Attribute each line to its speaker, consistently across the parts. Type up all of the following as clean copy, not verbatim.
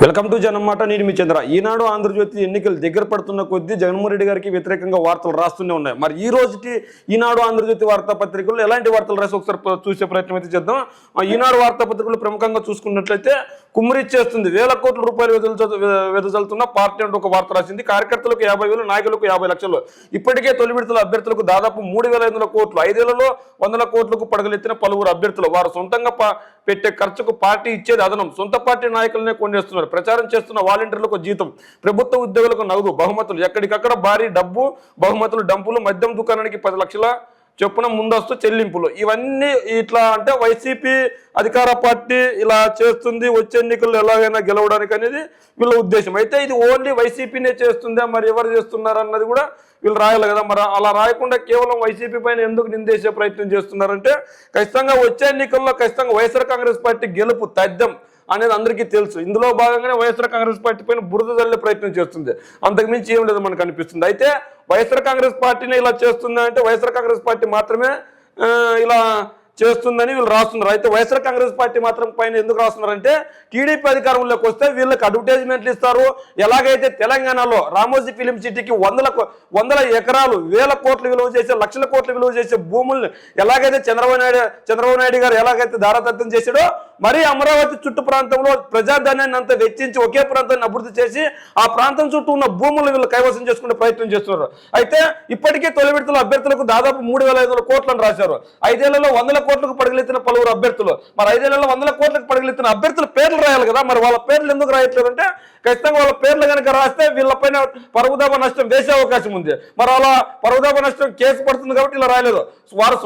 Speaker 1: Welcome to జనమాట. నేను మీ చంద్ర. ఈనాడు ఆంధ్రజ్యోతి ఎన్నికలు దగ్గర పడుతున్న కొద్దీ జగన్మోహన్ రెడ్డి గారికి వ్యతిరేకంగా వార్తలు రాస్తూనే ఉన్నాయి. మరి ఈ రోజుకి ఈనాడు ఆంధ్రజ్యోతి వార్తాపత్రికల్లో ఎలాంటి వార్తలు రాసి ఒకసారి చూసే ప్రయత్నం అయితే చేద్దాం. ఈనాడు వార్తాపత్రికలు ప్రముఖంగా చూసుకున్నట్లయితే కుమ్మరిచ్చేస్తుంది, వేల కోట్ల రూపాయలు వెదజల్లుతున్న పార్టీ అంటూ ఒక వార్త రాసింది. కార్యకర్తలకు 50,000, నాయకులకు 50 లక్షలు. ఇప్పటికే తొలి విడతల అభ్యర్థులకు దాదాపు 3,500 కోట్లు, 5 ఏళ్లలో 100 కోట్లకు పడగలెత్తిన పలువురు అభ్యర్థులు. వారు సొంతంగా పెట్టే ఖర్చుకు పార్టీ ఇచ్చేది అదనం. సొంత పార్టీ నాయకులనే కొనేస్తున్నారు. ప్రచారం చేస్తున్న వాలంటీర్లకు జీతం, ప్రభుత్వ ఉద్యోగులకు నగదు, బహుమతులు, ఎక్కడికక్కడ భారీ డబ్బు, బహుమతులు, డంపులు, మద్యం దుకాణానికి 10 లక్షల చొప్పున ముందస్తు చెల్లింపులు. ఇవన్నీ ఇట్లా అంటే వైసీపీ అధికార పార్టీ ఇలా చేస్తుంది, వచ్చే ఎన్నికల్లో ఎలాగైనా గెలవడానికి అనేది వీళ్ళ ఉద్దేశం. అయితే ఇది ఓన్లీ వైసీపీనే చేస్తుందా, మరి ఎవరు చేస్తున్నారు అన్నది కూడా వీళ్ళు రాయాలి కదా. మరి అలా రాయకుండా కేవలం వైసీపీ పైన ఎందుకు నిందేసే ప్రయత్నం చేస్తున్నారంటే ఖచ్చితంగా వచ్చే ఎన్నికల్లో ఖచ్చితంగా వైఎస్ఆర్ కాంగ్రెస్ పార్టీ గెలుపు తథ్యం అనేది అందరికీ తెలుసు. ఇందులో భాగంగానే వైఎస్ఆర్ కాంగ్రెస్ పార్టీ పైన బురద జల్లే ప్రయత్నం చేస్తుంది. అంతకుమించి ఏం లేదు మనకు అనిపిస్తుంది. అయితే వైఎస్ఆర్ కాంగ్రెస్ పార్టీని ఇలా చేస్తుందా అంటే వైఎస్ఆర్ కాంగ్రెస్ పార్టీ మాత్రమే ఇలా చేస్తుందని వీళ్ళు రాస్తున్నారు. అయితే వైఎస్ఆర్ కాంగ్రెస్ పార్టీ మాత్రం పైన ఎందుకు రాస్తున్నారంటే టీడీపీ అధికారంలోకి వస్తే వీళ్ళకి అడ్వర్టైజ్మెంట్లు ఇస్తారు. ఎలాగైతే తెలంగాణలో రామోజీ ఫిలిం సిటీకి వందల ఎకరాలు, వేల కోట్లు విలువ చేసే, లక్షల కోట్లు విలువ చేసే భూముల్ని ఎలాగైతే చంద్రబాబు నాయుడు గారు ఎలాగైతే దారదత్తం చేశాడో, మరి అమరావతి చుట్టూ ప్రాంతంలో ప్రజాధనాన్ని అంతా వెచ్చించి ఒకే ప్రాంతాన్ని అభివృద్ధి చేసి ఆ ప్రాంతం చుట్టూ ఉన్న భూములు వీళ్ళు కైవసం చేసుకునే ప్రయత్నం చేస్తున్నారు. అయితే ఇప్పటికే తొలి విడతల అభ్యర్థులకు దాదాపు 3,500 కోట్లను రాశారు. 5 ఏళ్లలో 100 కోట్లకు పడగలెత్తిన పలువురు అభ్యర్థులు. మరి 5 ఏళ్లలో 100 కోట్లకు పడగలెత్తిన అభ్యర్థుల పేర్లు రాయాలి కదా. మరి వాళ్ళ పేర్లు ఎందుకు రాయట్లేదు అంటే ఖచ్చితంగా వాళ్ళ పేర్లు కనుక రాస్తే వీళ్ళపైన పరుగుదాబా నష్టం వేసే అవకాశం ఉంది. మరి అలా పరుగుదాబా నష్టం కేసు పడుతుంది కాబట్టి ఇలా రాయలేదు. వారు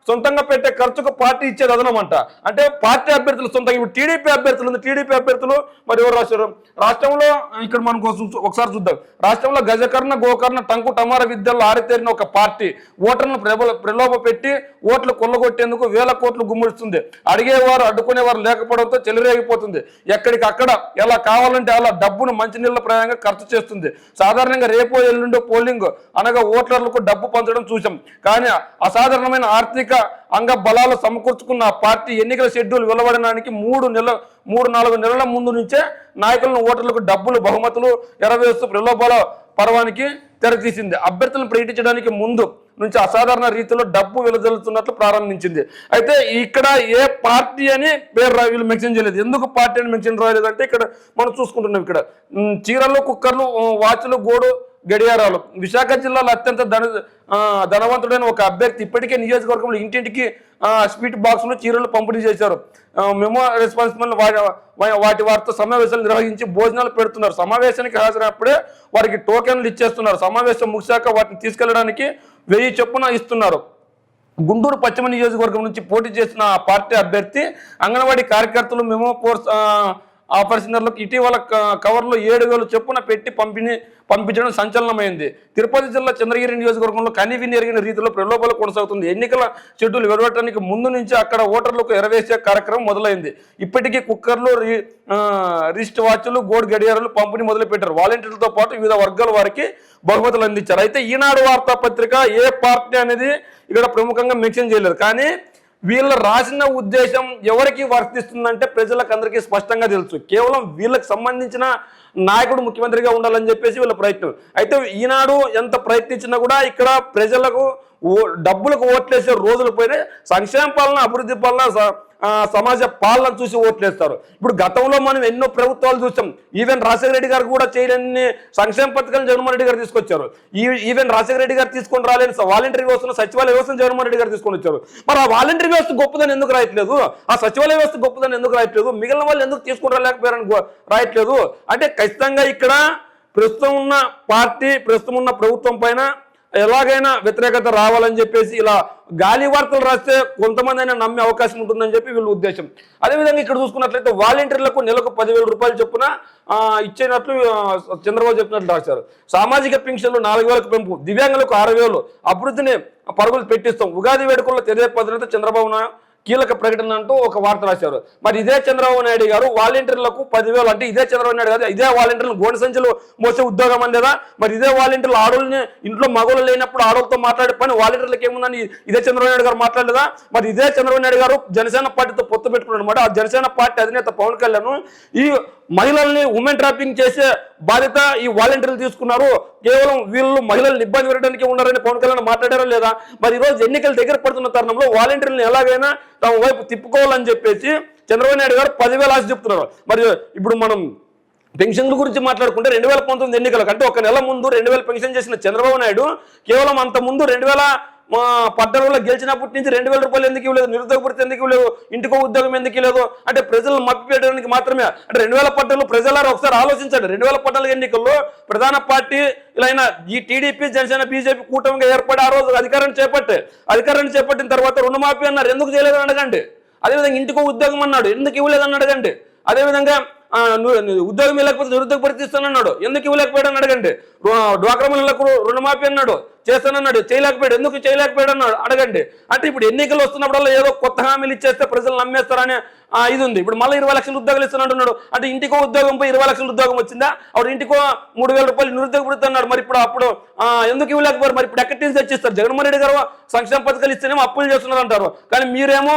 Speaker 1: సొంతంగా పెట్టే ఖర్చుకు పార్టీ ఇచ్చేది అదనమంట. అంటే పార్టీ అభ్యర్థులు సొంతంగా, ఇప్పుడు టీడీపీ అభ్యర్థులు ఉంది, టీడీపీ అభ్యర్థులు మరి ఎవరు రాశారు రాష్ట్రంలో, ఇక్కడ మనకు ఒకసారి చూద్దాం. రాష్ట్రంలో గజకర్ణ, గోకర్ణ, టంకు టమార విద్యల్లో ఆరితేరిన ఒక పార్టీ ఓటర్లను ప్రలోభ పెట్టి ఓట్లు కొల్లగొట్టేందుకు వేల కోట్లు గుమ్మిస్తుంది. అడిగేవారు అడ్డుకునేవారు లేకపోవడంతో చెలరేగిపోతుంది. ఎక్కడికక్కడ ఎలా కావాలంటే అలా డబ్బును మంచినీళ్ళ ప్రాయంగా ఖర్చు చేస్తుంది. సాధారణంగా రేపో ఎల్లుండో పోలింగ్ అనగా ఓటర్లకు డబ్బు పంచడం చూసాం. కానీ అసాధారణమైన ఆర్థిక అంగ బలాలు సమకూర్చుకున్న పార్టీ ఎన్నికల షెడ్యూల్ వెలువడడానికి 3-4 నెలల ముందు నుంచే నాయకులను, ఓటర్లకు డబ్బులు, బహుమతులు ఎరవేస్తూ ప్రలోభాల పర్వానికి తెరతీసింది. అభ్యర్థులను ప్రకటించడానికి ముందు నుంచి అసాధారణ రీతిలో డబ్బు వెలువడుతున్నట్లు ప్రారంభించింది. అయితే ఇక్కడ ఏ పార్టీ అని పేరు వీళ్ళు మెన్షన్ చేయలేదు. ఎందుకు పార్టీ అని మెన్షన్ రాయలేదంటే ఇక్కడ మనం చూసుకుంటున్నాం. ఇక్కడ చీరలు, కుక్కర్లు, వాచ్లు, గోడు గడియారాలు. విశాఖ జిల్లాలో అత్యంత ధనవంతుడైన ఒక అభ్యర్థి ఇప్పటికే నియోజకవర్గంలో ఇంటింటికి స్వీట్ బాక్సులు, చీరలు పంపిణీ చేశారు. మెమో రెస్పాన్సిబుల్ వాటితో సమావేశాలు నిర్వహించి భోజనాలు పెడుతున్నారు. సమావేశానికి హాజరైనప్పుడే వారికి టోకెన్లు ఇచ్చేస్తున్నారు. సమావేశం ముగిశాక వాటిని తీసుకెళ్లడానికి 1000 చొప్పున ఇస్తున్నారు. గుంటూరు పశ్చిమ నియోజకవర్గం నుంచి పోటీ చేసిన ఆ పార్టీ అభ్యర్థి అంగన్వాడీ కార్యకర్తలు, మెమో కోర్స్ ఆపరేషనర్లకు ఇటీవల కవర్లో 7,000 చొప్పున పెట్టి పంపించడం సంచలనమైంది. తిరుపతి జిల్లా చంద్రగిరి నియోజకవర్గంలో కనివిని ఎరిగిన రీతిలో ప్రలోభాలు కొనసాగుతుంది. ఎన్నికల షెడ్యూల్ వెలువడటానికి ముందు నుంచి అక్కడ ఓటర్లకు ఎరవేసే కార్యక్రమం మొదలైంది. ఇప్పటికీ కుక్కర్లు, రిస్ట్ వాచ్లు, గోల్డ్ గడియారాలు పంపిణీ మొదలుపెట్టారు. వాలంటీర్లతో పాటు వివిధ వర్గాల వారికి బహుమతులు అందించారు. అయితే ఈనాడు వార్తాపత్రిక ఏ పార్టీ అనేది ఇక్కడ ప్రముఖంగా మెన్షన్ చేయలేదు. కానీ వీళ్ళ రాసిన ఉద్దేశం ఎవరికి వర్తిస్తుందంటే ప్రజలకు అందరికీ స్పష్టంగా తెలుసు. కేవలం వీళ్ళకి సంబంధించిన నాయకుడు ముఖ్యమంత్రిగా ఉండాలని చెప్పేసి వీళ్ళ ప్రయత్నం. అయితే ఈనాడు ఎంత ప్రయత్నించినా కూడా ఇక్కడ ప్రజలకు డబ్బులకు ఓట్లేసే రోజులు పోయినాయి. సంక్షేమ పాలన, అభివృద్ధి పాలన, సమాజ పాలన చూసి ఓట్లేస్తారు. ఇప్పుడు గతంలో మనం ఎన్నో ప్రభుత్వాలు చూసాం. ఈవెన్ రాజశేఖర రెడ్డి గారు కూడా చేయలేని సంక్షేమ పథకాలను జగన్మోహన్ రెడ్డి గారు తీసుకొచ్చారు. ఈవెన్ రాజశేఖర రెడ్డి గారు తీసుకొని రాలేని వాలంటీర్ వ్యవస్థను, సచివాలయ వ్యవస్థను జగన్మోహన్ రెడ్డి గారు తీసుకొని వచ్చారు. మరి ఆ వాలంటీర్ వ్యవస్థ గొప్పదని ఎందుకు రాయట్లేదు? ఆ సచివాలయ వ్యవస్థ గొప్పదని ఎందుకు రాయట్లేదు? మిగిలిన వాళ్ళు ఎందుకు తీసుకొని రాలేకపోయారని రాయట్లేదు? అంటే ఖచ్చితంగా ఇక్కడ ప్రస్తుతం ఉన్న పార్టీ, ప్రస్తుతం ఉన్న ప్రభుత్వం పైన ఎలాగైనా వ్యతిరేకత రావాలని చెప్పేసి ఇలా గాలి వార్తలు రాస్తే కొంతమంది అయినా నమ్మే అవకాశం ఉంటుందని చెప్పి వీళ్ళ ఉద్దేశం. అదేవిధంగా ఇక్కడ చూసుకున్నట్లయితే వాలంటీర్లకు నెలకు 10,000 రూపాయలు చొప్పున ఇచ్చేటట్లు చంద్రబాబు చెప్పినట్లు రాశారు. సామాజిక పింఛన్లు 4,000కు పెంపు, దివ్యాంగులకు 6,000, అభివృద్ధిని పరుగులు పెట్టిస్తాం. ఉగాది వేడుకల్లో తెదేపదినత చంద్రబాబు నాయుడు కీలక ప్రకటన అంటూ ఒక వార్త రాశారు. మరి ఇదే చంద్రబాబు నాయుడు గారు వాలంటీర్లకు 10,000 అంటే ఇదే చంద్రబాబు నాయుడు గారు ఇదే వాలంటీర్లు గోనె సంచులు మోసే ఉద్యోగం అని లేదా? మరి ఇదే వాలంటీర్లు ఆడోళ్ళని ఇంట్లో మగవాళ్ళు లేనప్పుడు ఆడోళ్ళతో మాట్లాడే పని వాలంటీర్లకు ఏముందని ఇదే చంద్రబాబు నాయుడు గారు మాట్లాడలేదా? మరి ఇదే చంద్రబాబు నాయుడు గారు జనసేన పార్టీతో పొత్తు పెట్టుకున్నాడు అనమాట. ఆ జనసేన పార్టీ అధినేత పవన్ కళ్యాణ్ ఈ మహిళల్ని ఉమెన్ ట్రాపింగ్ చేసే బాధ్యత ఈ వాలంటీర్లు తీసుకున్నారు, కేవలం వీళ్ళు మహిళల్ని ఇబ్బంది పెట్టడానికి ఉన్నారని పవన్ కళ్యాణ్ మాట్లాడారా లేదా? మరి ఈరోజు ఎన్నికలు దగ్గర పడుతున్న తరుణంలో వాలంటీర్లను ఎలాగైనా తమ వైపు తిప్పుకోవాలని చెప్పేసి చంద్రబాబు నాయుడు గారు 10,000 ఆశ చెప్తున్నారు. మరి ఇప్పుడు మనం పెన్షన్ల గురించి మాట్లాడుకుంటే 2019 ఎన్నికలకు అంటే ఒక నెల ముందు 2,000 పెన్షన్ చేసిన చంద్రబాబు నాయుడు కేవలం అంత ముందు 2018లో గెలిచినప్పటి నుంచి 2,000 రూపాయలు ఎందుకు ఇవ్వలేదు, నిరుద్యోగ భృతి ఎందుకు ఇవ్వలేదు, ఇంటికో ఉద్యోగం ఎందుకు ఇవ్వలేదు అంటే ప్రజలను మభ్యపెట్టడానికి మాత్రమే. అంటే 2018లో ప్రజలారా ఒకసారి ఆలోచించండి. 2014 ఎన్నికల్లో ప్రధాన పార్టీ ఇలా ఈ టీడీపీ జనసేన బీజేపీ కూటమిగా ఏర్పడి ఆ రోజు అధికారాన్ని చేపట్టిన తర్వాత రుణమాఫీ అన్నారు, ఎందుకు చేయలేదని అడగండి. అదేవిధంగా ఇంటికో ఉద్యోగం అన్నాడు, ఎందుకు ఇవ్వలేదని అడగండి. అదేవిధంగా ఉద్యోగం లేకపోతే నిరుద్యోగ భృతి ఇస్తానన్నాడు, ఎందుకు ఇవ్వలేకపోయాడని అడగండి. డ్వాక్రా మహిళలకు రుణమాఫీ అన్నాడు, చేస్తానన్నాడు, చేయలేకపోయాడు, ఎందుకు చేయలేకపోయాడు అన్నాడు అడగండి. అంటే ఇప్పుడు ఎన్నికలు వస్తున్నప్పుడల్లా ఏదో కొత్త హామీలు ఇచ్చేస్తే ప్రజలు నమ్మేస్తారనే ఇది ఉంది. ఇప్పుడు మళ్ళీ 20 లక్షల ఉద్యోగాలు ఇస్తానంటున్నాడు. అంటే ఇంటికో ఉద్యోగం పోయి 20 లక్షల ఉద్యోగం వచ్చిందా? అప్పుడు ఇంటికో 3,000 రూపాయలు నిరుద్యోగ భృతి అన్నాడు. మరి అప్పుడు ఎందుకు ఇవ్వలేకపోయారు? మరి ఇప్పుడు ఎక్కడి నుంచి తెచ్చిస్తారు? జగన్మోహన్ రెడ్డి గారు సంక్షేమ పథకాలు ఇస్తేనేమో అప్పులు చేస్తున్నారు అంటారు, కానీ మీరేమో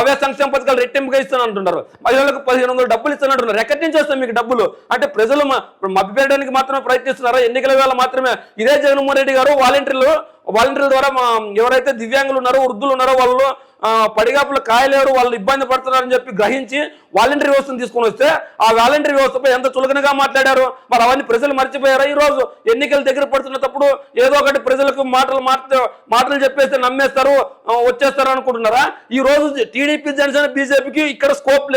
Speaker 1: అవే సంక్షేమ పథకాలు రెట్టింపుగా ఇస్తానంటున్నారు. మహిళలకు 1,500 డబ్బులు ఇస్తానంటున్నారు. ఎక్కడి నుంచి వస్తాయి మీకు డబ్బులు? అంటే ప్రజలు మభ్యపెట్టడానికి మాత్రమే ప్రయత్నిస్తున్నారా? ఎన్నికల వేళ మాత్రమే ఇదే జగన్మోహన్ రెడ్డి గారు వాలంటీర్ల ద్వారా ఎవరైతే దివ్యాంగులు ఉన్నారో, వృద్ధులు ఉన్నారో, వాళ్ళు పడిగాపులు కాయలేరు, వాళ్ళు ఇబ్బంది పడుతున్నారని చెప్పి గ్రహించి వాలంటీర్ వ్యవస్థను తీసుకొని వస్తే ఆ వాలంటీర్ వ్యవస్థపై ఎంత చులకనగా మాట్లాడారు. మరి అవన్నీ ప్రజలు మర్చిపోయారా? ఈ రోజు ఎన్నికలు దగ్గర పడుతున్నప్పుడు ఏదో ఒకటి ప్రజలకు మాటలు చెప్పేస్తే నమ్మేస్తారు, వచ్చేస్తారు అనుకుంటున్నారా? ఈ రోజు టీడీపీ జనసేన బీజేపీకి ఇక్కడ స్కోప్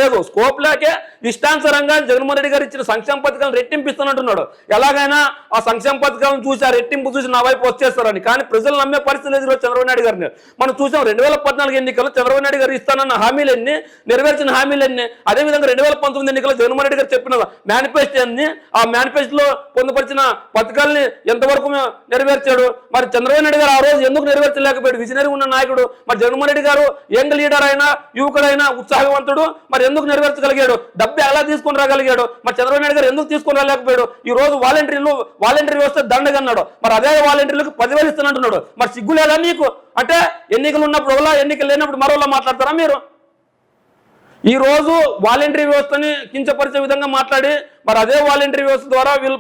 Speaker 1: లేకే ఇష్టానుసారంగా జగన్మోహన్ రెడ్డి గారు ఇచ్చిన సంక్షేమ పథకాలను రెట్టింపిస్తానంటున్నాడు. ఎలాగైనా ఆ సంక్షేమ పథకాలను చూసి ఆ రెట్టింపు చూసి నా వైపు వచ్చేస్తారని. కానీ ప్రజలు నమ్మే పరిస్థితి లేదు చంద్రబాబు నాయుడు గారిని. మనం చూసాం 2014 ఎన్నికల్లో చంద్రబాబు నాయుడు గారు ఇస్తానన్న హామీలన్నీ, నెరవేర్చిన హామీలన్నీ, అదేవిధంగా 2019 ఎన్నికల్లో జగన్మోహన్ రెడ్డి గారు చెప్పిన మేనిఫెస్టో అన్ని, ఆ మేనిఫెస్టోలో పొందుపరిచిన పథకాలని ఎంతవరకు నెరవేర్చాడు? మరి చంద్రబాబు నాయుడు గారు ఆ రోజు ఎందుకు నెరవేర్చలేకపోయాడు? విజనరీ ఉన్న నాయకుడు. మరి జగన్మోహన్ రెడ్డి గారు యంగ్ లీడర్ అయినా, యువకుడైనా, ఉత్సాహవంతుడు, మరి ఎందుకు నెరవేర్చగలిగాడు? డబ్బు ఎలా తీసుకొని రాగలిగాడు? మరి చంద్రబాబు నాయుడు గారు ఎందుకు తీసుకొని రాలేకపోయాడు? ఈ రోజు వాలంటీర్ వ్యవస్థ దండగన్నాడు. మరి అదే వాలంటీర్లకు 10,000 ఇస్తానంటున్నాడు. మరి సిగ్గు లేదా మీకు? అంటే ఎన్నికలు ఉన్నప్పుడు ఒకలా, ఎన్నికలు లేనప్పుడు మరోలా మాట్లాడతారా మీరు? ఈ రోజు వాలంటరీ వ్యవస్థని కించపరిచే విధంగా మాట్లాడి మరి అదే వాలంటరీ వ్యవస్థ ద్వారా వీళ్ళు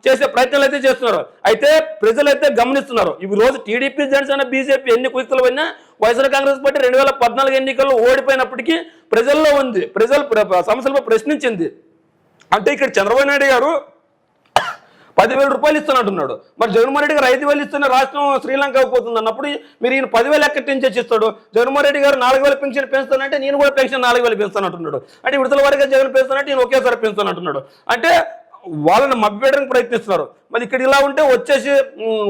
Speaker 1: చేసే ప్రయత్నాలు అయితే చేస్తున్నారు. అయితే ప్రజలైతే గమనిస్తున్నారు. ఈ రోజు టీడీపీ జనసేన బీజేపీ ఎన్ని కుయుక్తులు పోయినా వైఎస్ఆర్ కాంగ్రెస్ పార్టీ 2014 ఎన్నికల్లో ఓడిపోయినప్పటికీ ప్రజల్లో ఉంది, సమస్యలపై ప్రశ్నించింది. అంటే ఇక్కడ చంద్రబాబు నాయుడు గారు 10,000 రూపాయలు ఇస్తానంటున్నాడు. మరి జగన్మోహన్ రెడ్డి గారు 5,000 ఇస్తున్న రాష్ట్రం శ్రీలంక అయిపోతుంది అన్నప్పుడు మీరు ఈయన 10,000 ఎక్కడి నుంచి ఇస్తాడు? జగన్మోహన్ రెడ్డి గారు 4,000 పెన్షన్ పెంచుతానంటే నేను కూడా పెన్షన్ 4,000 పెంచుతానంటున్నాడు. అంటే విడుదల వారిగా జగన్ పెంచుతానంటే నేను ఒకేసారి పెంచుతానంటున్నాడు. అంటే వాళ్ళని మభ్యపెట్టడానికి ప్రయత్నిస్తున్నారు. మరి ఇక్కడ ఇలా ఉంటే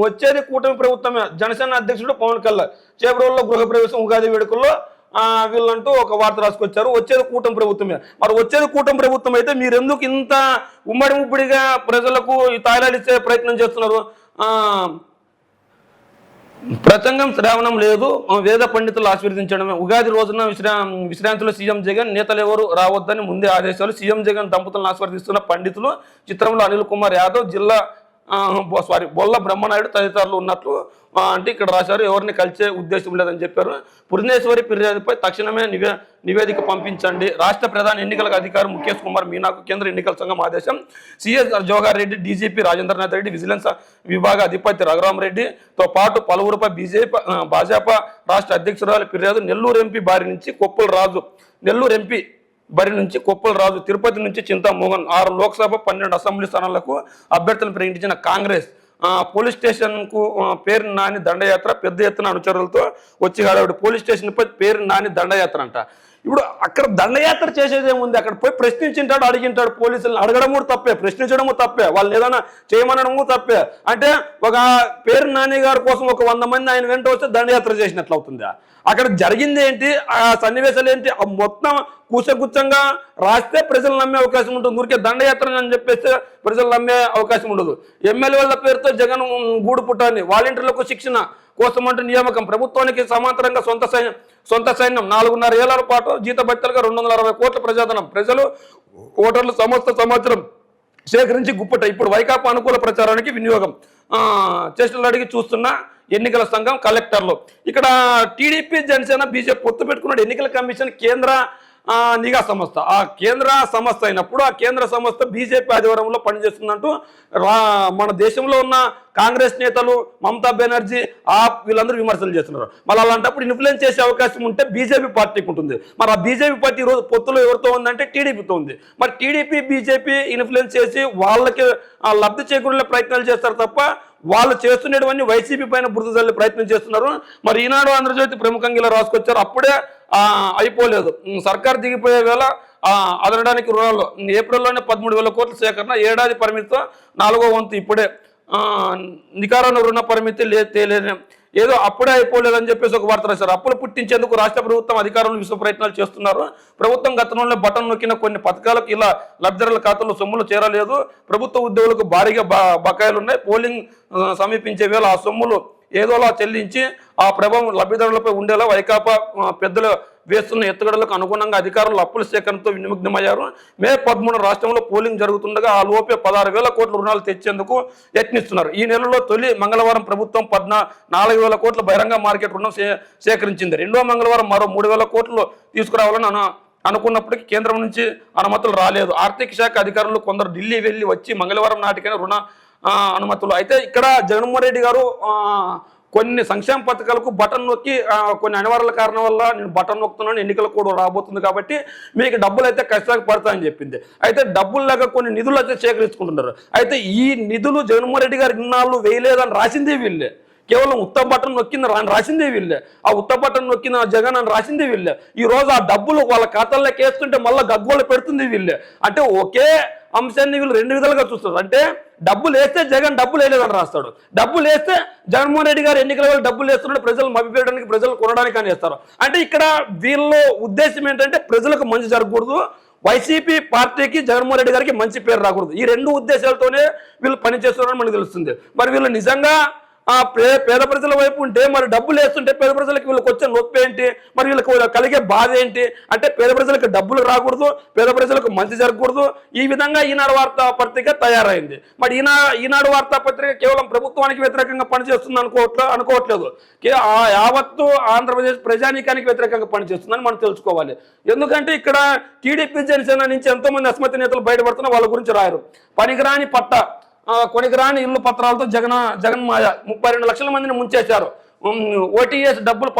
Speaker 1: వచ్చేది కూటమి ప్రభుత్వమే. జనసేన అధ్యక్షుడు పవన్ కళ్యాణ్ చేబ్రోలులో గృహప్రవేశం ఉగాది వేడుకల్లో వీళ్ళంటూ ఒక వార్త రాసుకొచ్చారు, వచ్చేది కూటమి ప్రభుత్వమే. మరి వచ్చేది కూటమి ప్రభుత్వం అయితే మీరు ఎందుకు ఇంత ఉమ్మడి ముబ్బడిగా ప్రజలకు తాయిలాడిచ్చే ప్రయత్నం చేస్తున్నారు? ప్రసంగం శ్రావణం లేదు, వేద పండితులు ఆశీర్వదించడమే. ఉగాది రోజున విశ్రాంతిలో సీఎం జగన్, నేతలు ఎవరు రావద్దని ముందే ఆదేశాలు. సీఎం జగన్ దంపతులను ఆశీర్వదిస్తున్న పండితులు. చిత్రంలో అనిల్ కుమార్ యాదవ్, బొల్ల బ్రహ్మనాయుడు తదితరులు ఉన్నట్లు అంటే ఇక్కడ రాశారు. ఎవరిని కలిసే ఉద్దేశం లేదని చెప్పారు. పురంధేశ్వరి ఫిర్యాదుపై తక్షణమే నివేదిక పంపించండి. రాష్ట్ర ప్రధాన ఎన్నికల అధికారి ముఖేష్ కుమార్ మీనాకు కేంద్ర ఎన్నికల సంఘం ఆదేశం. CS Jawahar Reddy, DGP Rajendranath Reddy, vigilance విభాగ అధిపతి రఘురామరెడ్డితో పాటు పలువురుపై భాజపా రాష్ట్ర అధ్యక్షురాలు ఫిర్యాదు. నెల్లూరు ఎంపీ బరి నుంచి కొప్పుల రాజు, తిరుపతి నుంచి చింతామోహన్. 6 లోక్సభ 12 అసెంబ్లీ స్థానాలకు అభ్యర్థులను ప్రకటించిన కాంగ్రెస్. పోలీస్ స్టేషన్కు పేరు నాని దండయాత్ర, పెద్ద ఎత్తున అనుచరులతో వచ్చి హడావిడి. పోలీస్ స్టేషన్పై పేరు నాని దండయాత్ర అంట. ఇప్పుడు అక్కడ దండయాత్ర చేసేదేముంది? అక్కడ పోయి ప్రశ్నించింటాడు, అడిగింటాడు. పోలీసులను అడగడము తప్పే, ప్రశ్నించడము తప్పే, వాళ్ళు ఏదైనా చేయమనడము తప్పే. అంటే ఒక పేరు నాని గారి కోసం ఒక 100 మంది ఆయన వెంట వస్తే దండయాత్ర చేసినట్లు అవుతుందా? అక్కడ జరిగింది ఏంటి? ఆ సన్నివేశాలు ఏంటి? మొత్తం కూసగుచ్చంగా రాస్తే ప్రజలు నమ్మే అవకాశం ఉంటుంది. ఊరికే దండయాత్ర అని చెప్పేస్తే ప్రజలు నమ్మే అవకాశం ఉండదు. ఎమ్మెల్యేల పేరుతో జగన్ గూడు పుట్టాన్ని, వాలంటీర్లకు శిక్షణ కోసమంటూ నియామకం, ప్రభుత్వానికి సమాంతరంగా సొంత సైన్యం, 4.5 ఏళ్ల పాటు జీతభత్యాలుగా 260 కోట్ల ప్రజాధనం, ప్రజలు ఓటర్లు సమస్త సంవత్సరం సేకరించి గుప్పట. ఇప్పుడు వైకాపా అనుకూల ప్రచారానికి వినియోగం. చేష్టలు అడిగి చూస్తున్న ఎన్నికల సంఘం కలెక్టర్లు. ఇక్కడ టీడీపీ జనసేన బీజేపీ పొత్తు పెట్టుకున్నాడు. ఎన్నికల కమిషన్ కేంద్ర నిఘా సంస్థ. ఆ కేంద్ర సంస్థ అయినప్పుడు ఆ కేంద్ర సంస్థ బీజేపీ ఆధ్వర్యంలో పనిచేస్తుందంటూ మన దేశంలో ఉన్న కాంగ్రెస్ నేతలు, మమతా బెనర్జీ వీళ్ళందరూ విమర్శలు చేస్తున్నారు. మళ్ళీ అలాంటప్పుడు ఇన్ఫ్లుయెన్స్ చేసే అవకాశం ఉంటే బీజేపీ పార్టీకి ఉంటుంది. మరి ఆ బీజేపీ పార్టీ ఈరోజు పొత్తులో ఎవరితో ఉందంటే టీడీపీతో ఉంది. మరి టీడీపీ బీజేపీ ఇన్ఫ్లుయెన్స్ చేసి వాళ్ళకి లబ్ధి చేకూరే ప్రయత్నాలు చేస్తారు తప్ప వాళ్ళు చేస్తున్నటువంటి వైసీపీ పైన బురద జల్లే ప్రయత్నం చేస్తున్నారు. మరి ఈనాడు ఆంధ్రజ్యోతి ప్రముఖంగా ఇలా రాసుకొచ్చారు. అప్పుడే అయిపోలేదు, సర్కార్ దిగిపోయే వేళ అదనడానికి రుణాలు ఏప్రిల్లోనే 13,000 కోట్ల సేకరణ, ఏడాది పరిమితితో 4వ వంతు ఇప్పుడే, నికారాన రుణ పరిమితి తేలేని ఏదో అప్పుడే అయిపోలేదని చెప్పేసి ఒక వార్త రాశారు. అప్పులు పుట్టించేందుకు రాష్ట్ర ప్రభుత్వం అధికారులు విశ్వ ప్రయత్నాలు చేస్తున్నారు. ప్రభుత్వం గతంలో బటన్ నొక్కిన కొన్ని పథకాలకు ఇలా లబ్ధిదారుల ఖాతాలో సొమ్ములు చేరలేదు. ప్రభుత్వ ఉద్యోగులకు భారీగా బకాయిలు ఉన్నాయి. పోలింగ్ సమీపించే వేళ ఆ సొమ్ములు ఏదోలా చెల్లించి ఆ ప్రభావం లబ్ధిదారులపై ఉండేలా వైకాపా పెద్దలు వేస్తున్న ఎత్తుగడలకు అనుగుణంగా అధికారులు అప్పుల సేకరణతో నిమగ్నమయ్యారు. మే 13 రాష్ట్రంలో పోలింగ్ జరుగుతుండగా ఆ లోపే 16,000 కోట్ల రుణాలు తెచ్చేందుకు యత్నిస్తున్నారు. ఈ నెలలో తొలి మంగళవారం ప్రభుత్వం 4,000 కోట్ల బహిరంగ మార్కెట్ రుణం సేకరించింది. రెండో మంగళవారం మరో 3,000 కోట్లు తీసుకురావాలని అనుకున్నప్పటికీ కేంద్రం నుంచి అనుమతులు రాలేదు. ఆర్థిక శాఖ అధికారులు కొందరు ఢిల్లీ వెళ్ళి వచ్చి మంగళవారం నాటికైనా రుణ అనుమతులు. అయితే ఇక్కడ జగన్మోహన్ రెడ్డి గారు కొన్ని సంక్షేమ పథకాలకు బటన్ నొక్కి కొన్ని అనివార్యాల కారణం వల్ల నేను బటన్ నొక్కుతున్నాను, ఎన్నికలు కూడా రాబోతుంది కాబట్టి మీకు డబ్బులు అయితే ఖచ్చితంగా పడతాయని చెప్పింది. అయితే డబ్బులు లేక కొన్ని నిధులు అయితే సేకరించుకుంటున్నారు. అయితే ఈ నిధులు జగన్మోహన్ రెడ్డి గారు ఇన్నాళ్ళు వేయలేదని రాసిందే వీళ్ళే. కేవలం ఉత్త బటన్ నొక్కింది రాసిందే వీళ్ళే. ఆ ఉత్త బటన్ నొక్కిన జగన్ అని రాసిందే వీళ్ళే. ఈ రోజు ఆ డబ్బులు వాళ్ళ ఖాతాల్లోకి వేస్తుంటే మళ్ళీ గగ్గోలు పెడుతుంది వీళ్ళే. అంటే ఒకే అంశాన్ని వీళ్ళు రెండు విధాలుగా చూస్తారు. అంటే డబ్బులు వేస్తే జగన్ డబ్బులు వేయలేదని రాస్తాడు, డబ్బులు వేస్తే జగన్మోహన్ రెడ్డి గారు ఎన్నికల వేళ డబ్బులు వేస్తున్నాడు ప్రజలు మభ్యపెట్టడానికి, ప్రజలు కొనడానికి అని వేస్తారు. అంటే ఇక్కడ వీళ్ళ ఉద్దేశం ఏంటంటే ప్రజలకు మంచి జరగకూడదు, వైసీపీ పార్టీకి జగన్మోహన్ రెడ్డి గారికి మంచి పేరు రాకూడదు. ఈ రెండు ఉద్దేశాలతోనే వీళ్ళు పనిచేస్తున్నారని మనకు తెలుస్తుంది. మరి వీళ్ళు నిజంగా పేద ప్రజల వైపు ఉంటే మరి డబ్బులు వేస్తుంటే పేద ప్రజలకు వీళ్ళకి వచ్చే నొప్పి ఏంటి, మరి వీళ్ళకి కలిగే బాధ ఏంటి? అంటే పేద ప్రజలకు డబ్బులు రాకూడదు, పేద ప్రజలకు మంచి జరగకూడదు. ఈ విధంగా ఈనాడు వార్తాపత్రిక తయారైంది. మరి ఈనాడు వార్తాపత్రిక కేవలం ప్రభుత్వానికి వ్యతిరేకంగా పనిచేస్తుంది అనుకోవట్లేదు, యావత్తు ఆంధ్రప్రదేశ్ ప్రజానీకానికి వ్యతిరేకంగా పనిచేస్తుందని మనం తెలుసుకోవాలి. ఎందుకంటే ఇక్కడ టీడీపీ జనసేన నుంచి ఎంతో మంది అసమర్థ నేతలు బయటపడుతున్న వాళ్ళ గురించి రాయరు. పనికిరాని పట్ట కొనికిరాని ఇల్లు పత్రాలతో జగన్ మాయ 32 లక్షల మందిని ముంచేశారు. ఓటీఎస్ డబ్బులు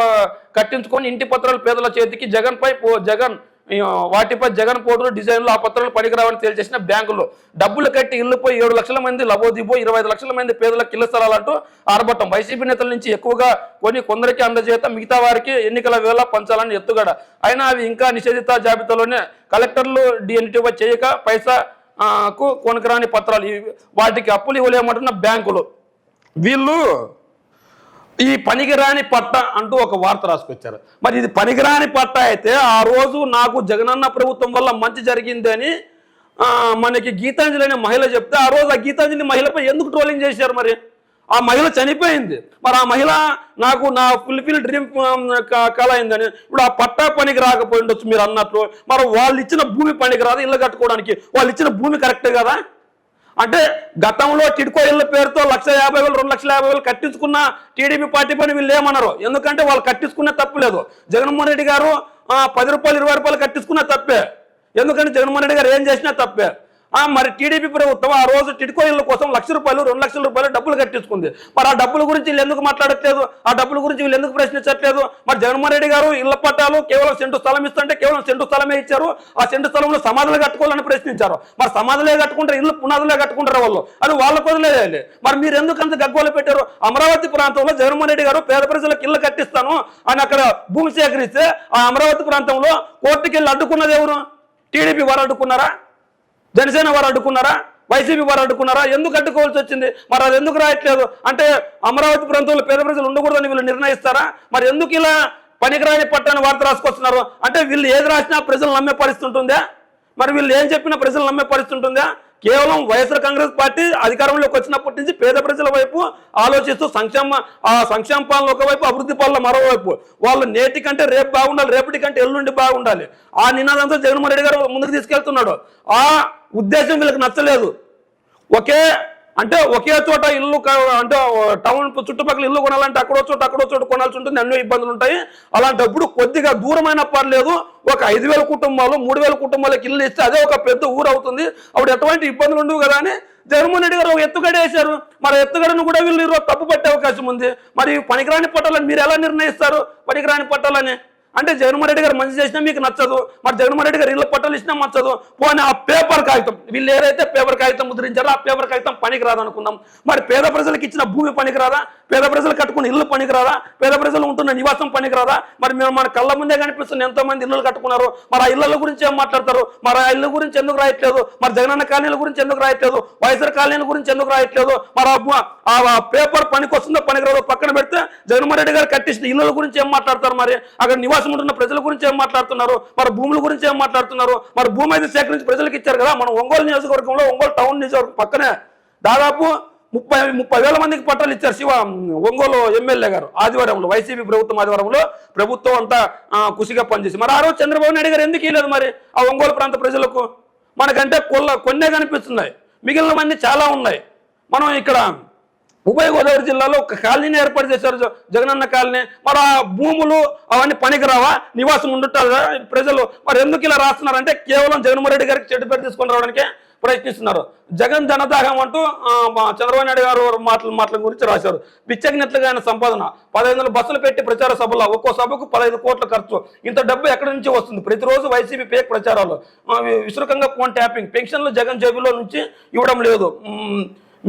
Speaker 1: కట్టించుకొని ఇంటి పత్రాలు పేదల చేతికి, వాటిపై జగన్ ఫోటోలు డిజైన్లు ఆ పత్రాలు పనికిరావని తేల్చేసిన బ్యాంకులు, డబ్బులు కట్టి ఇల్లుపై 7 లక్షల మంది లబోదిబో, 25 లక్షల మంది పేదలకు ఇళ్ల స్థలాలంటూ ఆర్భటం. వైసీపీ నేతల నుంచి ఎక్కువగా కొందరికి అందజేత, మిగతా వారికి ఎన్నికల వేళ పంచాలని ఎత్తుగడ. అయినా అవి ఇంకా నిషేధిత జాబితాలోనే. కలెక్టర్లు డిఎన్టీవై చేయక కొనకరాని పత్రాలు, వాటికి అప్పులు ఇవ్వలేమంటున్న బ్యాంకులు. వీళ్ళు ఈ పనికిరాని పట్ట అంటూ ఒక వార్త రాసుకొచ్చారు. మరి ఇది పనికిరాని పట్ట అయితే ఆ రోజు నాకు జగనన్న ప్రభుత్వం వల్ల మంచి జరిగింది అని మనకి గీతాంజలి అనే మహిళ చెప్తే ఆ రోజు ఆ గీతాంజలి మహిళపై ఎందుకు ట్రోలింగ్ చేశారు? మరి ఆ మహిళ చనిపోయింది, మరి ఆ మహిళ నాకు నా ఫుల్ఫిల్ డ్రీమ్ కళ అయిందని. ఇప్పుడు ఆ పట్టా పనికి రాకపోయి ఉండొచ్చు మీరు అన్నట్లు. మరి వాళ్ళు ఇచ్చిన భూమి పనికి రాదు ఇల్లు కట్టుకోవడానికి, వాళ్ళు ఇచ్చిన భూమి కరెక్టే కదా? అంటే గతంలో టిడ్కో ఇళ్ళ పేరుతో 1,50,000 2,50,000 కట్టించుకున్న టీడీపీ పార్టీ పని వీళ్ళు ఏమన్నారు? ఎందుకంటే వాళ్ళు కట్టించుకునే తప్పులేదు. జగన్మోహన్ రెడ్డి గారు 10 రూపాయలు 20 రూపాయలు కట్టించుకున్న తప్పే, ఎందుకంటే జగన్మోహన్ రెడ్డి గారు ఏం చేసినా తప్పే. మరి టీడీపీ ప్రభుత్వం ఆ రోజు టిడ్కో ఇళ్ళ కోసం 1,00,000 రూపాయలు 2,00,000 రూపాయలు డబ్బులు కట్టించుకుంది. మరి ఆ డబ్బుల గురించి వీళ్ళు ఎందుకు మాట్లాడట్లేదు? ఆ డబ్బుల గురించి వీళ్ళు ఎందుకు ప్రశ్నించట్లేదు? మరి జగన్మోహన్ రెడ్డి గారు ఇళ్ల పట్టాలు కేవలం సెంటు స్థలం ఇస్తుంటే కేవలం సెంటు స్థలమే ఇచ్చారు. ఆ సెంటు స్థలంలో సమాధులు కట్టుకోవాలని ప్రశ్నించారు. మరి సమాధులే కట్టుకుంటారు, ఇల్లు పునాదులే కట్టుకుంటారు వాళ్ళు, అది వాళ్ళ వదిలేయాలి. మరి మీరు ఎందుకు అంత గగ్గోలు పెట్టారు? అమరావతి ప్రాంతంలో జగన్మోహన్ రెడ్డి గారు పేద ప్రజలకు ఇల్లు కట్టిస్తాను అని అక్కడ భూమి సేకరిస్తే ఆ అమరావతి ప్రాంతంలో కోర్టుకి వెళ్ళి అడ్డుకున్నది ఎవరు? టీడీపీ వారు అడ్డుకున్నారా? జనసేన వారు అడ్డుకున్నారా? వైసీపీ వారు అడ్డుకున్నారా? ఎందుకు అడ్డుకోవాల్సి వచ్చింది? మరి అది ఎందుకు రాయట్లేదు? అంటే అమరావతి ప్రాంతంలో పేద ప్రజలు ఉండకూడదని వీళ్ళు నిర్ణయిస్తారా? మరి ఎందుకు ఇలా పనికిరాని పట్టాన్ని వార్త రాసుకొస్తున్నారు? అంటే వీళ్ళు ఏది రాసినా ప్రజలు నమ్మే పరిస్థితి ఉంటుందా? మరి వీళ్ళు ఏం చెప్పినా ప్రజలు నమ్మే పరిస్థితి ఉంటుందా? కేవలం వైఎస్ఆర్ కాంగ్రెస్ పార్టీ అధికారంలోకి వచ్చినప్పటి నుంచి పేద ప్రజల వైపు ఆలోచిస్తూ సంక్షేమ పాలన ఒకవైపు, అభివృద్ధి పాలన మరోవైపు. వాళ్ళు నేటి కంటే రేపు బాగుండాలి, రేపటి కంటే ఎల్లుండి బాగుండాలి. ఆ నినాదంతో జగన్మోహన్ రెడ్డి గారు ముందుకు తీసుకెళ్తున్నాడు. ఆ ఉద్దేశం వీళ్ళకి నచ్చలేదు. ఒకే అంటే ఒకే చోట ఇల్లు అంటే టౌన్ చుట్టుపక్కల ఇల్లు కొనాలంటే అక్కడో చోట కొనాల్సి ఉంటుంది, అన్ని ఇబ్బందులు ఉంటాయి. అలాంటప్పుడు కొద్దిగా దూరమైన పర్లేదు, ఒక 5,000 కుటుంబాలు 3,000 కుటుంబాలకు ఇల్లు ఇస్తే అదే ఒక పెద్ద ఊరు అవుతుంది. అప్పుడు ఎటువంటి ఇబ్బందులు ఉండవు కదా అని జగన్మోహన్ రెడ్డి గారు ఒక ఎత్తుగడ వేశారు. మరి ఎత్తుగడను కూడా వీళ్ళు ఈరోజు తప్పు పట్టే అవకాశం ఉంది. మరి పనికిరాని పట్టాలని మీరు ఎలా నిర్ణయిస్తారు? పనికిరాని పట్టాలని అంటే జగన్మోహన్ రెడ్డి గారు మంచి చేసినా మీకు నచ్చదు, మరి జగన్మోహన్ రెడ్డి గారు ఇళ్ళ పట్టాలు ఇచ్చినా నచ్చదు. పోనీ ఆ పేపర్ కాగితం, వీళ్ళు ఏదైతే పేపర్ కాగితం ముద్రించారో ఆ పేపర్ కాగితం పనికి రాదు అనుకుందాం. మరి పేద ప్రజలకు ఇచ్చిన భూమి పనికి రాదా? పేద ప్రజలు కట్టుకున్న ఇల్లు పనికి రాదా? పేద ప్రజలు ఉంటున్న నివాసం పనికి రాదా? మరి మేము మన కళ్ళ ముందే కనిపిస్తున్న ఎంతో మంది ఇల్లు కట్టుకున్నారు. మరి ఆ ఇళ్ల గురించి ఏం మాట్లాడతారు? మరి ఆ ఇల్లు గురించి ఎందుకు రాయట్లేదు? మరి జగనన్న కాలనీల గురించి ఎందుకు రాయట్లేదు? వైఎస్ఆర్ కాలనీల గురించి ఎందుకు రాయట్లేదు? మరి ఆ పేపర్ పనికి వస్తుందో పనికి రాదో పక్కన పెడితే జగన్మోహన్ రెడ్డి గారు కట్టించిన ఇళ్ళ గురించి ఏం మాట్లాడతారు? మరి అక్కడ నివాసం ఉంటున్న ప్రజల గురించి ఏం మాట్లాడుతున్నారు? మరి భూముల గురించి ఏం మాట్లాడుతున్నారు? మరి భూమి అయితే సేకరించి ప్రజలకు ఇచ్చారు కదా. మనం ఒంగోలు నియోజకవర్గంలో, ఒంగోలు టౌన్ నియోజకవర్గం పక్కనే దాదాపు 30,000 మందికి పట్టాలు ఇచ్చారు ఒంగోలు ఎమ్మెల్యే గారు ఆదివారంలో. వైసీపీ ప్రభుత్వం ఆదివారంలో ప్రభుత్వం అంతా ఖుషిగా పనిచేసి, మరి ఆ రోజు చంద్రబాబు నాయుడు గారు ఎందుకు ఇవ్వలేదు మరి ఆ ఒంగోలు ప్రాంత ప్రజలకు? మనకంటే కొన్నే కనిపిస్తున్నాయి, మిగిలినవన్నీ చాలా ఉన్నాయి. మనం ఇక్కడ ఉభయ గోదావరి జిల్లాలో ఒక కాలనీని ఏర్పాటు చేశారు, జగనన్న కాలనీ. మరి ఆ భూములు అవన్నీ పనికిరావా? నివాసం ఉండుంటారు ప్రజలు. మరి ఎందుకు ఇలా రాస్తున్నారంటే కేవలం జగన్మోహన్ రెడ్డి గారికి చెడ్డ పేరు తీసుకొని రావడానికి ప్రయత్నిస్తున్నారు. జగన్ జనదాహం అంటూ చంద్రబాబు నాయుడు గారు మాటల గురించి రాశారు. పిచ్చగినట్లుగా ఆయన సంపాదన 15 బస్సులు పెట్టి ప్రచార సభలో ఒక్కో సభకు 15 కోట్ల ఖర్చు. ఇంత డబ్బు ఎక్కడి నుంచి వస్తుంది? ప్రతిరోజు వైసీపీ పేక్ ప్రచారాలు, విస్తృతంగా ఫోన్ ట్యాపింగ్, పెన్షన్లు జగన్ జేబులో నుంచి ఇవ్వడం లేదు.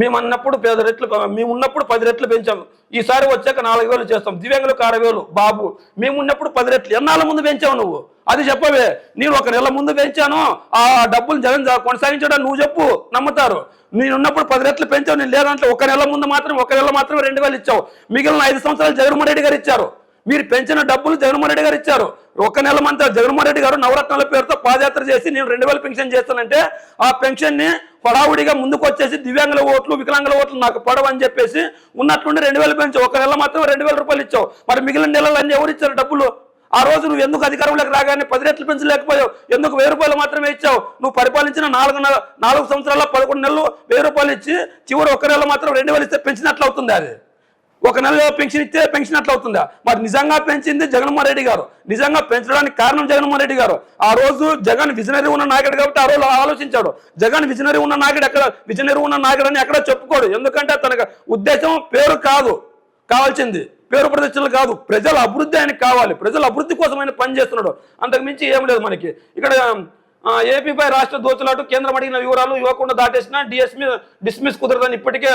Speaker 1: మేము అన్నప్పుడు 10 రెట్లు, మేము ఉన్నప్పుడు 10 రెట్లు పెంచాము, ఈసారి వచ్చాక 4,000 చేస్తాం. దివ్యాంగులకు 6,000 బాబు, మేము ఉన్నప్పుడు 10 రెట్లు. ఎన్నాళ్ళ ముందు పెంచావు నువ్వు? అది చెప్పవే. నేను 1 నెల ముందు పెంచాను, ఆ డబ్బులు జగన్ కొనసాగించడం నువ్వు చెప్పు, నమ్ముతారు. నేను ఉన్నప్పుడు 10 రెట్లు పెంచావు, నేను లేదంటే 1 నెల ముందు మాత్రమే 2,000 ఇచ్చావు. మిగిలిన 5 సంవత్సరాలు జగన్మోహన్ రెడ్డి గారు ఇచ్చారు. మీరు పెంచిన డబ్బులు జగన్మోహన్ రెడ్డి గారు ఇచ్చారు. 1 నెల మంతా జగన్మోహన్ రెడ్డి గారు నవరత్నాల పేరుతో పాదయాత్ర చేసి నేను 2,000 పెన్షన్ చేస్తానంటే ఆ పెన్షన్ని పడావుడిగా ముందుకు వచ్చేసి దివ్యాంగుల ఓట్లు, వికలాంగుల ఓట్లు నాకు పడవని చెప్పేసి ఉన్నట్లుండి 2,000 పెంచావు. 1 నెల మాత్రం 2,000 రూపాయలు ఇచ్చావు. మరి మిగిలిన నెలలు అన్ని ఎవరు ఇచ్చారు డబ్బులు? ఆ రోజు నువ్వు ఎందుకు అధికారంలోకి రాగానే 10 రెట్లు పెంచలేకపోయావు? ఎందుకు 1,000 రూపాయలు మాత్రమే ఇచ్చావు? నువ్వు పరిపాలించిన 4 సంవత్సరాల 11 నెలలు 1,000 రూపాయలు ఇచ్చి చివరి 1 నెల మాత్రం 2,000 ఇస్తే పెంచినట్లు అవుతుంది. అది 1 నెలలో పెన్షన్ ఇస్తే పెన్షన్ అట్లా అవుతుందా? మరి నిజంగా పెంచింది జగన్మోహన్ రెడ్డి గారు. నిజంగా పెంచడానికి కారణం జగన్మోహన్ రెడ్డి గారు. ఆ రోజు జగన్ విజనరీ ఉన్న నాయకుడు కాబట్టి ఆ రోజు ఆలోచించాడు. జగన్ విజనరీ ఉన్న నాయకుడు ఎక్కడ, విజనరీ ఉన్న నాయకుడు అని ఎక్కడ చెప్పుకోడు. ఎందుకంటే తనకు ఉద్దేశం పేరు కాదు కావాల్సింది, పేరు ప్రతిష్టలు కాదు, ప్రజల అభివృద్ధి ఆయనకు కావాలి. ప్రజల అభివృద్ధి కోసం ఆయన పని చేస్తున్నాడు, అంతకు మించి ఏం లేదు మనకి. ఇక్కడ ఏపీపై రాష్ట్ర దోచులాటు, కేంద్రం అడిగిన వివరాలు ఇవ్వకుండా దాటేసిన డిస్మిస్ కుదరదని ఇప్పటికే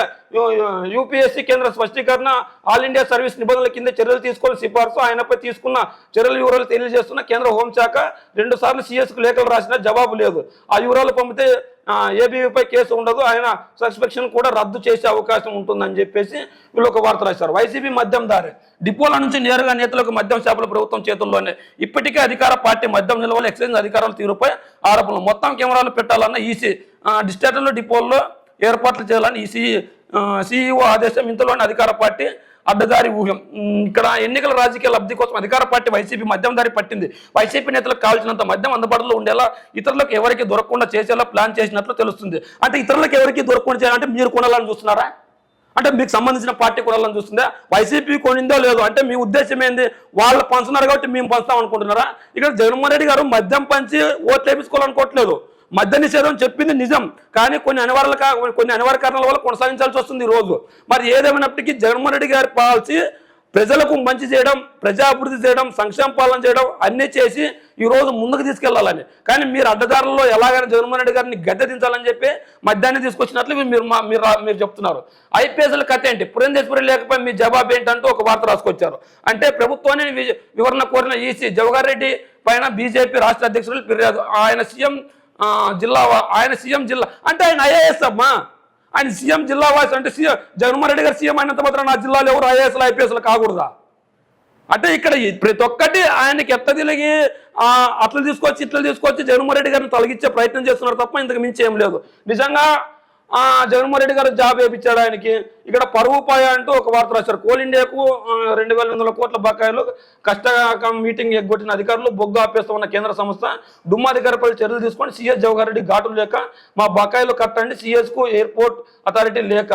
Speaker 1: యూపీఎస్సీ కేంద్ర స్పష్టీకరణ, ఆల్ ఇండియా సర్వీస్ నిబంధనల కింద చర్యలు తీసుకోవాలని సిఫార్సు, ఆయనపై తీసుకున్న చర్యల వివరాలు తెలియజేస్తున్న కేంద్ర హోంశాఖ 2 సార్లు సీఎస్కు లేఖలు రాసినా జవాబు లేదు. ఆ వివరాలు పంపితే ఏబీవీపై కేసు ఉండదు, ఆయన సస్పెక్షన్ కూడా రద్దు చేసే అవకాశం ఉంటుందని చెప్పేసి వీళ్ళు ఒక వార్త రాశారు. వైసీపీ మద్యం దారి, డిపోల నుంచి నేరుగా నేతలకు మద్యం షాపుల ప్రభుత్వం చేతుల్లోనే. ఇప్పటికే అధికార పార్టీ మద్యం నిల్వలు, ఎక్సైజ్ అధికారుల తీరుపై ఆరోపణలు. మొత్తం కెమెరాలు పెట్టాలన్న ఈసీ, డిస్టిలరీలో డిపోల్లో ఏర్పాట్లు చేయాలని ఈసీ సీఈఓ ఆదేశం. ఇంతలోనే అధికార పార్టీ అడ్డదారి ఊహ్యం. ఇక్కడ ఎన్నికల రాజకీయ లబ్ధి కోసం అధికార పార్టీ వైసీపీ మద్యం దారి పట్టింది. వైసీపీ నేతలకు కావాల్సినంత మద్యం అందుబాటులో ఉండేలా, ఇతరులకు ఎవరికి దొరకకుండా చేసేలా ప్లాన్ చేసినట్లు తెలుస్తుంది. అంటే ఇతరులకు ఎవరికి దొరకకుండా చేయాలంటే మీరు కొనాలని చూస్తున్నారా? అంటే మీకు సంబంధించిన పార్టీ కొనాలని చూస్తుందా? వైసీపీ కొనిందో లేదో అంటే మీ ఉద్దేశం ఏంది? వాళ్ళు పంచున్నారు కాబట్టి మేము పంచుతాం అనుకుంటున్నారా? ఇక్కడ జగన్మోహన్ రెడ్డి గారు మద్యం పంచి ఓట్లు వేయించుకోవాలనుకోవట్లేదు. మద్య నిషేధం చెప్పింది నిజం, కానీ కొన్ని అనివార్య కారణాల వల్ల కొనసాగించాల్సి వస్తుంది ఈ రోజు. మరి ఏదేమైనప్పటికీ జగన్మోహన్ రెడ్డి గారి పాలసీ ప్రజలకు మంచి చేయడం, ప్రజాభివృద్ధి చేయడం, సంక్షేమ పాలన చేయడం అన్నీ చేసి ఈరోజు ముందుకు తీసుకెళ్లాలని. కానీ మీరు అడ్డదారుల్లో ఎలాగైనా జగన్మోహన్ రెడ్డి గారిని గద్దెదించాలని చెప్పి మద్యాన్ని తీసుకొచ్చినట్లు మీరు చెప్తున్నారు. ఐపీఎస్ల కథ ఏంటి? పురంధేశ్వరి లేకపోయి మీ జవాబు ఏంటంటూ ఒక వార్త రాసుకొచ్చారు. అంటే ప్రభుత్వాన్ని వివరణ కోరిన ఈసీ జవహర్ రెడ్డి పైన బీజేపీ రాష్ట్ర అధ్యక్షులు ఫిర్యాదు. ఆయన సీఎం జిల్లా అంటే ఆయన ఐఏఎస్ అమ్మా, ఆయన సీఎం జిల్లా వాయిస్ అంటే జగన్మోహన్ రెడ్డి గారు సీఎం అయినంత మాత్రం నా జిల్లాలో ఎవరు ఐఏఎస్లు ఐపీఎస్లు కాకూడదా? అంటే ఇక్కడ ప్రతి ఒక్కటి ఆయనకి ఎట్లా తిరిగి అట్లా తీసుకొచ్చి జగన్మోహన్ రెడ్డి గారిని తొలగించే ప్రయత్నం చేస్తున్నారు తప్ప ఇంతకు మించి ఏం లేదు. నిజంగా జగన్మోహన్ రెడ్డి గారు జాబ్ వేయించాడు ఆయనకి. ఇక్కడ పరువుపాయ అంటూ ఒక వార్త రాశారు. కోల్ ఇండియాకు 2,800 కోట్ల బకాయిలు కష్టం మీటింగ్ ఎగ్గొట్టిన అధికారులు బొగ్గు ఆపేస్తామన్న కేంద్ర సంస్థ దుమ్మాధికారిపై చర్యలు తీసుకొని సీఎస్ జవహర్ రెడ్డి ఘాటులు లేక మా బకాయిలు కట్టండి, సీఎస్కు ఎయిర్పోర్ట్ అథారిటీ లేక.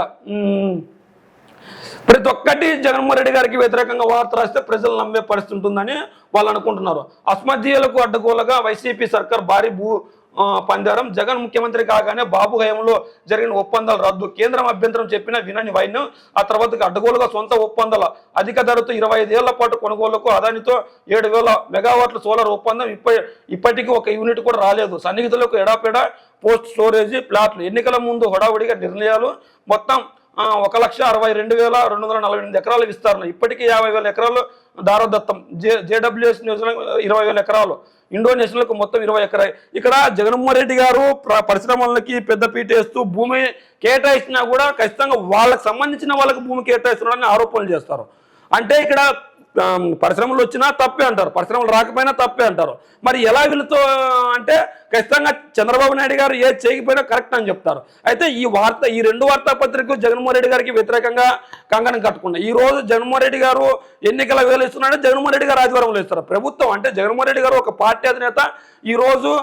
Speaker 1: ప్రతి ఒక్కటి జగన్మోహన్ రెడ్డి గారికి వ్యతిరేకంగా వార్త రాస్తే ప్రజలు నమ్మే పరిస్థితి ఉంటుందని వాళ్ళు అనుకుంటున్నారు. అస్మదీయులకు అడ్డగోలుగా వైసీపీ సర్కార్ భారీ పందారం. జగన్ ముఖ్యమంత్రి కాగానే బాబు హయాంలో జరిగిన ఒప్పందాలు రద్దు. కేంద్రం అభ్యంతరం చెప్పినా వినని వైన్యం. ఆ తర్వాత అడ్డగోలుగా సొంత ఒప్పందాలు అధిక ధరతో 25 ఏళ్ల పాటు కొనుగోలుకు అదానితో 7,000 మెగావాట్ల సోలార్ ఒప్పందం ఇప్పటికీ ఒక యూనిట్ కూడా రాలేదు. సన్నిహితులకు ఎడాపెడా పోస్ట్ స్టోరేజీ ప్లాట్లు. ఎన్నికల ముందు హడావుడిగా నిర్ణయాలు. మొత్తం 1,62,248 ఎకరాల విస్తరణ. ఇప్పటికీ 50,000 ఎకరాలు దారదత్తం. జేడబ్ల్యూఎస్ న్యూజిలాండ్ 20,000 ఎకరాలు. ఇండోనేషియాలకు మొత్తం 20 ఎకరాలు. ఇక్కడ జగన్మోహన్ రెడ్డి గారు పరిశ్రమలకి పెద్దపీట వేస్తూ భూమి కేటాయించినా కూడా ఖచ్చితంగా వాళ్ళకి సంబంధించిన వాళ్ళకి భూమి కేటాయిస్తున్నారని ఆరోపణలు చేస్తారు. అంటే ఇక్కడ పరిశ్రమలు వచ్చినా తప్పే అంటారు, పరిశ్రమలు రాకపోయినా తప్పే అంటారు. మరి ఎలా వీళ్ళతో అంటే ఖచ్చితంగా చంద్రబాబు నాయుడు గారు ఏది చేయకపోయినా కరెక్ట్ అని చెప్తారు. అయితే ఈ రెండు వార్తాపత్రికలు జగన్మోహన్ రెడ్డి గారికి వ్యతిరేకంగా కంకణం కట్టుకున్నాయి. ఈ రోజు జగన్మోహన్ రెడ్డి గారు ఎన్నికల వేలు ఇస్తున్నాడు, జగన్మోహన్ రెడ్డి గారు ఆదివారంలో ఇస్తారు. ప్రభుత్వం అంటే జగన్మోహన్ రెడ్డి గారు ఒక పార్టీ అధినేత ఈరోజు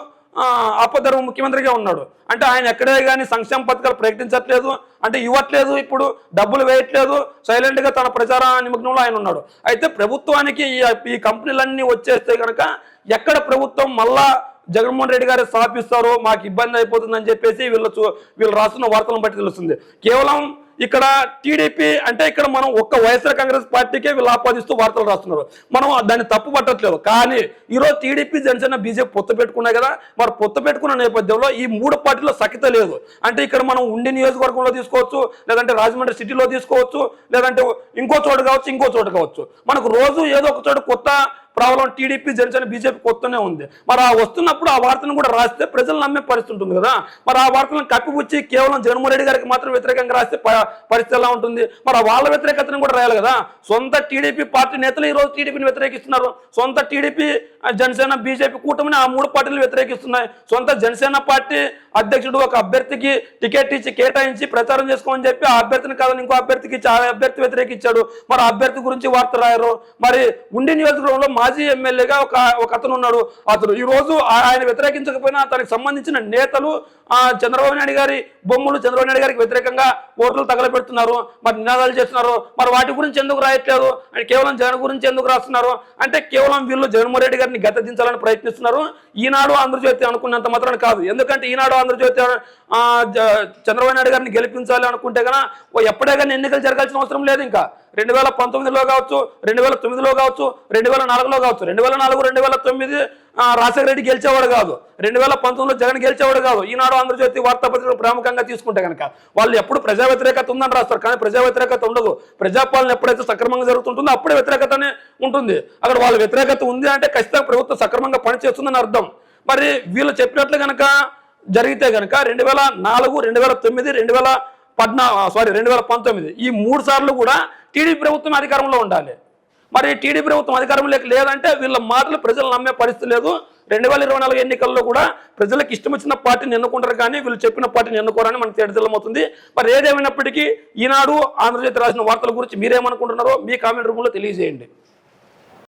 Speaker 1: ఆపద్ధర్మ ముఖ్యమంత్రిగా ఉన్నాడు. అంటే ఆయన ఎక్కడే కానీ సంక్షేమ పథకాలు ప్రకటించట్లేదు, అంటే ఇవ్వట్లేదు, ఇప్పుడు డబ్బులు వేయట్లేదు, సైలెంట్గా తన ప్రచార నిమగ్నంలో ఆయన ఉన్నాడు. అయితే ప్రభుత్వానికి ఈ కంపెనీలన్నీ వచ్చేస్తే కనుక ఎక్కడ ప్రభుత్వం మళ్ళా జగన్మోహన్ రెడ్డి గారు స్థాపిస్తారో మాకు ఇబ్బంది అయిపోతుందని చెప్పేసి వీళ్ళు రాస్తున్న వార్తలను బట్టి తెలుస్తుంది. కేవలం ఇక్కడ టీడీపీ అంటే ఇక్కడ మనం ఒక్క వైఎస్ఆర్ కాంగ్రెస్ పార్టీకే వీళ్ళు ఆపాదిస్తూ వార్తలు రాస్తున్నారు. మనం దాన్ని తప్పు పట్టట్లేదు. కానీ ఈరోజు టీడీపీ జనసేన బీజేపీ పొత్తు పెట్టుకున్నాయి కదా, మరి పొత్తు పెట్టుకున్న నేపథ్యంలో ఈ 3 పార్టీలో సఖ్యత లేదు. అంటే ఇక్కడ మనం ఉండి నియోజకవర్గంలో తీసుకోవచ్చు, లేదంటే రాజమండ్రి సిటీలో తీసుకోవచ్చు, లేదంటే ఇంకో చోటు కావచ్చు. మనకు రోజు ఏదో ఒక చోటు కొత్త ప్రాబ్లం టీడీపీ జనసేన బీజేపీ కొత్తనే ఉంది. మరి వస్తున్నప్పుడు ఆ వార్తను కూడా రాస్తే ప్రజలు నమ్మే పరిస్థితి ఉంటుంది కదా. మరి ఆ వార్తలను కప్పిపుచ్చి కేవలం జగన్మోహన్ రెడ్డి గారికి మాత్రం వ్యతిరేకంగా రాస్తే పరిస్థితి ఎలా ఉంటుంది? మరి వాళ్ళ వ్యతిరేకతను కూడా రాయాలి కదా. సొంత టీడీపీ పార్టీ నేతలు ఈరోజు టీడీపీని వ్యతిరేకిస్తున్నారు. సొంత టీడీపీ జనసేన బీజేపీ కూటమిని ఆ 3 పార్టీలు వ్యతిరేకిస్తున్నాయి. సొంత జనసేన పార్టీ అధ్యక్షుడు ఒక అభ్యర్థికి టికెట్ ఇచ్చి కేటాయించి ప్రచారం చేసుకోమని చెప్పి ఆ అభ్యర్థిని కాదని ఇంకో అభ్యర్థికి ఇచ్చి ఆ అభ్యర్థి వ్యతిరేకించాడు. మరి ఆ అభ్యర్థి గురించి వార్త రాయరు. మరి ఉండి నియోజకవర్గంలో మాజీ ఎమ్మెల్యేగా ఒక అతను ఉన్నాడు. అతను ఈ రోజు ఆయన వ్యతిరేకించకపోయినా తనకు సంబంధించిన నేతలు చంద్రబాబు నాయుడు గారి బొమ్మలు చంద్రబాబు నాయుడు గారికి వ్యతిరేకంగా ఓట్లు తగలబెడుతున్నారు, మరి నినాదాలు చేస్తున్నారు. మరి వాటి గురించి ఎందుకు రాయట్లేదు? కేవలం జగన్ గురించి ఎందుకు రాస్తున్నారు? అంటే కేవలం వీళ్ళు జగన్మోహన్ రెడ్డి గారిని గద్దెదించాలని ప్రయత్నిస్తున్నారు. ఈనాడు ఆంధ్రజ్యోతి అనుకున్నంత మాత్రం కాదు. ఎందుకంటే ఈనాడు ఆంధ్రజ్యోతి చంద్రబాబు నాయుడు గారిని గెలిపించాలి అనుకుంటే కన్నా ఎప్పుడే కానీ ఎన్నికలు జరగాల్సిన అవసరం లేదు. ఇంకా 2019లో కావచ్చు, 2009లో కావచ్చు, 2004లో కావచ్చు. 2004, 2009 రాజశేఖర రెడ్డి గెలిచేవాడు కాదు, 2019లో జగన్ గెలిచేవాడు కాదు. ఈనాడు ఆంధ్రజ్యోతి వార్తాపత్రికలు ప్రాముఖ్యంగా తీసుకుంటే కనుక వాళ్ళు ఎప్పుడు ప్రజా వ్యతిరేకత ఉందని రాస్తారు, కానీ ప్రజా వ్యతిరేకత ఉండదు. ప్రజాపాలన ఎప్పుడైతే సక్రమంగా జరుగుతుంటుందో అప్పుడే వ్యతిరేకతనే ఉంటుంది. అక్కడ వాళ్ళ వ్యతిరేకత ఉంది అంటే ఖచ్చితంగా ప్రభుత్వం సక్రమంగా పనిచేస్తుందని అర్థం. మరి వీళ్ళు చెప్పినట్లు కనుక జరిగితే కనుక 2004, 2009, 2019 ఈ 3 సార్లు కూడా టీడీపీ ప్రభుత్వం అధికారంలో ఉండాలి. మరి టీడీపీ ప్రభుత్వం అధికారంలోకి లేదంటే వీళ్ళ మాటలు ప్రజలు నమ్మే పరిస్థితి లేదు. 2024 ఎన్నికల్లో కూడా ప్రజలకు ఇష్టం వచ్చిన పార్టీని ఎన్నుకుంటారు, కానీ వీళ్ళు చెప్పిన పార్టీని ఎన్నుకోరని మనకు తేటతెల్లమవుతుంది. మరి ఏదేమైనప్పటికీ ఈనాడు ఆంధ్రజ్యోతి రాసిన వార్తల గురించి మీరేమనుకుంటున్నారో మీ కామెంట్ రూపంలో తెలియజేయండి.